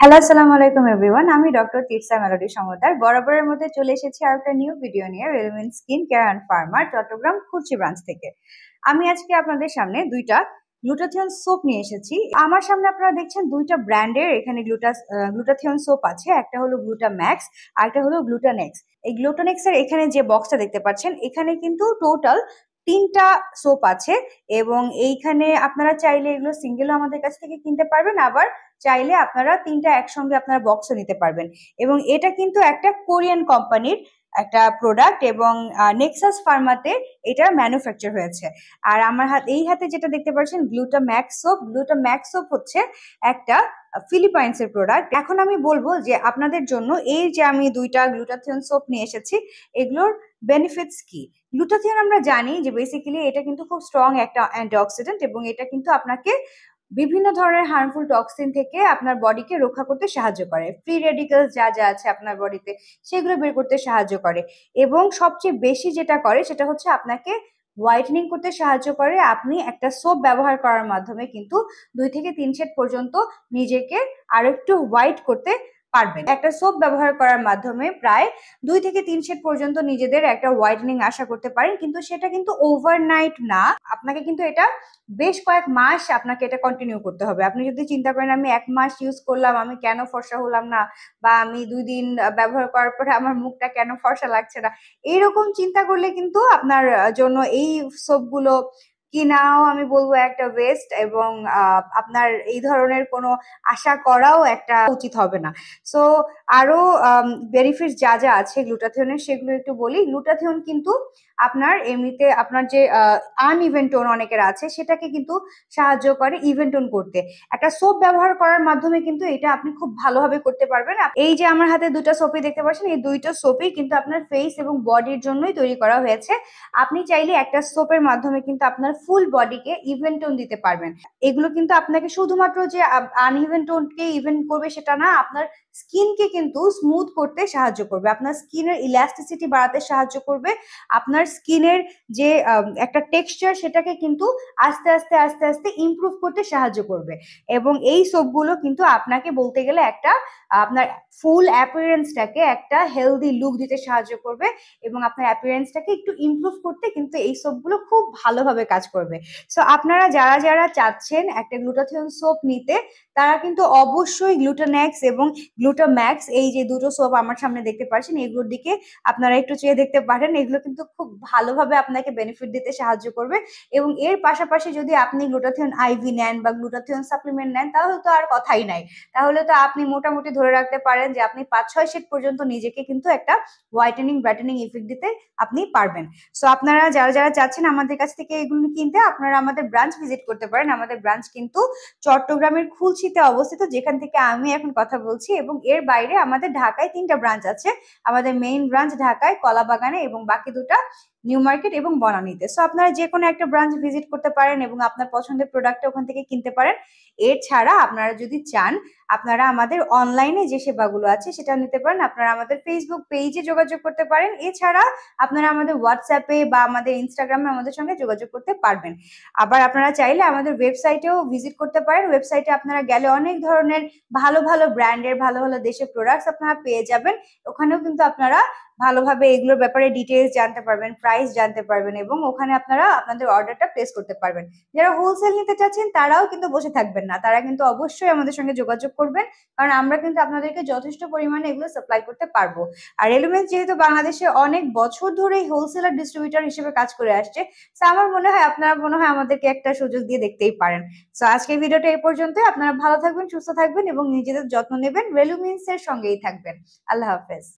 Hello, আসসালামু আলাইকুম everyone. আমি ডক্টর তিরসা মেলোডি সমদ্দার বরাবরের মধ্যে চলে এসেছি আর একটা নিউ ভিডিও নিয়ে রেলমেন্ট skin care and farmer Chattogram Khulshi branch থেকে। আমি আজকে আপনাদের সামনে দুইটা গ্লুটাথিয়ন সোপ নিয়ে এসেছি। আমার সামনে আপনারা দেখছেন দুইটা ব্র্যান্ডের এখানে গ্লুটাথিয়ন সোপ আছে। একটা হলো গ্লুটা ম্যাক্স আর একটা হলো গ্লুটানেক্স। এই গ্লুটানেক্স এর এখানে যে বক্সটা দেখতে পাচ্ছেন এখানে কিন্তু টোটাল তিনটা সোপ আছে এবং এইখানে আপনারা চাইলে এগুলো সিঙ্গেলও আমাদের কাছ থেকে কিনতে পারবেন, আবার চাইলে আপনারা তিনটা একসঙ্গে আপনারা বক্সও নিতে পারবেন। এবং এটা কিন্তু একটা কোরিয়ান কোম্পানির একটা প্রোডাক্ট এবং নেক্সাস ফার্মাতে এটা ম্যানুফ্যাকচার হয়েছে। আর আমার এই হাতে যেটা দেখতে পাচ্ছেন গ্লুটা ম্যাক্স সোপ হচ্ছে একটা ফিলিপাইন্সের প্রোডাক্ট। এখন আমি বলবো যে আপনাদের জন্য এই যে আমি দুইটা গ্লুটাথিয়ন সোপ নিয়ে এসেছি এগুলোর বেনিফিটস কি। গ্লুটাথিয়ন আমরা জানি যে বেসিক্যালি এটা কিন্তু খুব স্ট্রং একটা অ্যান্টিঅক্সিডেন্ট এবং এটা কিন্তু আপনাকে বিভিন্ন ধরনের হার্মফুল টক্সিন থেকে আপনার বডিকে রক্ষা করতে সাহায্য করে। ফ্রি রেডিক্যালস যা যা আছে আপনার বডিতে সেগুলো বের করতে সাহায্য করে এবং সবচেয়ে বেশি যেটা করে সেটা হচ্ছে আপনাকে হোয়াইটেনিং করতে সাহায্য করে। আপনি একটা সোপ ব্যবহার করার মাধ্যমে কিন্তু 2 থেকে 3 শেড পর্যন্ত নিজেকে আরো একটু হোয়াইট করতে পারবেন। একটা সোপ ব্যবহার করার মাধ্যমে প্রায় 2 থেকে 3 শেড পর্যন্ত নিজেদের একটা হোয়াইটেনিং আশা করতে পারেন, কিন্তু সেটা কিন্তু ওভারনাইট না। আপনাকে কিন্তু এটা বেশ কয়েক মাস আপনাকে এটা কন্টিনিউ করতে হবে। আপনি যদি চিন্তা করেন আমি 1 মাস ইউজ করলাম, আমি কেন ফর্সা হলাম না, বা আমি 2 দিন ব্যবহার করার পরে আমার মুখটা কেন ফর্সা লাগছে না, এইরকম চিন্তা করলে কিন্তু আপনার জন্য এই সোপগুলো কিনাও আমি বলবো একটা ওয়েস্ট এবং আপনার এই ধরনের কোনো আশা করাও একটা উচিত হবে না। সো আরো বেনিফিটস যা যা আছে গ্লুটাথিয়নের সেগুলো একটু বলি। গ্লুটাথিয়ন কিন্তু আপনার এমনিতে আপনার যে আনইভেন টোন অনেকের আছে সেটাকে কিন্তু সাহায্য করে ইভেন টোন করতে। একটা সোপ ব্যবহার করার মাধ্যমে কিন্তু এটা আপনি খুব ভালোভাবে করতে পারবেন। এই যে আমার হাতে দুটো সোপই দেখতে পাচ্ছেন, এই দুইটা সোপই কিন্তু আপনার ফেস এবং বডির জন্যই তৈরি করা হয়েছে। আপনি চাইলে একটা সোপের মাধ্যমে কিন্তু আপনার ফুল বডিকে ইভেন টোন দিতে পারবেন। এগুলো কিন্তু আপনাকে শুধুমাত্র যে আনইভেন টোনকে ইভেন করবে সেটা না, আপনার স্কিনকে কিন্তু স্মুথ করতে সাহায্য করবে, আপনার স্কিনের ইলাস্টিসিটি বাড়াতে সাহায্য করবে, আপনার স্কিনের যে একটা টেক্সচার সেটাকে কিন্তু আস্তে আস্তে আস্তে আস্তে ইমপ্রুভ করতে সাহায্য করবে। এবং এই সোপগুলো কিন্তু আপনাকে বলতে গেলে একটা আপনার ফুল অ্যাপিয়ারেন্সটাকে একটা হেলদি লুক দিতে সাহায্য করবে এবং আপনার অ্যাপিয়ারেন্সটাকে একটু ইমপ্রুভ করতে কিন্তু এই সোপগুলো খুব ভালোভাবে কাজ করবে। সো আপনারা যারা যারা চাচ্ছেন একটা গ্লুটাথিয়ন সোপ নিতে তারা কিন্তু অবশ্যই গ্লুটানেক্স এবং গ্লুটাম্যাক্স এই যে দুটো সোপ আমার সামনে দেখতে পাচ্ছেন এগুলোর দিকে আপনারা একটু চেয়ে দেখতে পারেন। এগুলো কিন্তু খুব ভালোভাবে আপনাকে বেনিফিট দিতে সাহায্য করবে এবং এর পাশাপাশি যদি আপনি গ্লুটাথিয়ন আইভি নেন বা গ্লুটাথিয়ন সাপ্লিমেন্ট নেন তাহলে তো আর কথাই নাই। তাহলে তো আপনি মোটামুটি ধরে রাখতে পারেন যে আপনি 5-6 শেড পর্যন্ত নিজেকে কিন্তু একটা হোয়াইটেনিং ব্রাইটেনিং ইফেক্ট দিতে আপনি পারবেন। সো আপনারা যারা যারা চাচ্ছেন আমাদের কাছ থেকে এগুলো কিনতে আপনারা আমাদের ব্রাঞ্চ ভিজিট করতে পারেন। আমাদের ব্রাঞ্চ কিন্তু চট্টগ্রামের খুলশিতে অবস্থিত, যেখান থেকে আমি এখন কথা বলছি, এবং এর বাইরে আমাদের ঢাকায় 3টা ব্রাঞ্চ আছে। আমাদের মেইন ব্রাঞ্চ ঢাকায় কলাবাগানে এবং বাকি দুটা নিউ মার্কেট এবং বনানীতে। সো আপনারা যে কোনো একটা ব্রাঞ্চ ভিজিট করতে পারেন এবং আপনার পছন্দের প্রোডাক্টটা ওখান থেকে কিনতে পারেন। এছাড়া আপনারা যদি চান আপনারা আমাদের অনলাইনে যে সেবাগুলো আছে সেটা নিতে পারেন। আপনারা আমাদের ফেসবুক পেজে যোগাযোগ করতে পারেন। এছাড়া আপনারা আমাদের হোয়াটসঅ্যাপে বা আমাদের ইনস্টাগ্রামে আমাদের সঙ্গে যোগাযোগ করতে পারবেন। আবার আপনারা চাইলে আমাদের ওয়েবসাইটেও ভিজিট করতে পারেন। ওয়েবসাইটে আপনারা গেলে অনেক ধরনের ভালো ভালো ব্র্যান্ডের ভালো ভালো দেশের প্রোডাক্টস আপনারা পেয়ে যাবেন। ওখানেও কিন্তু আপনারা ভালোভাবে এগুলোর ব্যাপারে ডিটেলস জানতে পারবেন, প্রাইস জানতে পারবেন এবং ওখানে আপনারা আপনাদের অর্ডারটা প্লেস করতে পারবেন। যারা হোলসেল নিতে চাচ্ছেন তারাও কিন্তু বসে থাকবেন না, তারা কিন্তু অবশ্যই আমাদের সঙ্গে যোগাযোগ করবেন, কারণ আমরা কিন্তু আপনাদেরকে যথেষ্ট পরিমাণে এগুলো সাপ্লাই করতে পারবো। আর এলুমেন্স যেহেতু বাংলাদেশে অনেক বছর ধরে হোলসেলার ডিস্ট্রিবিউটর হিসেবে কাজ করে আসছে, তো আমার মনে হয় আপনারা আমাদেরকে একটা সুযোগ দিয়ে দেখতেই পারেন। সো আজকের ভিডিওটা এই পর্যন্ত। আপনারা ভালো থাকবেন, সুস্থ থাকবেন এবং নিজেদের যত্ন নেবেন, রেলুমেন্স এর সঙ্গেই থাকবেন। আল্লাহ হাফেজ।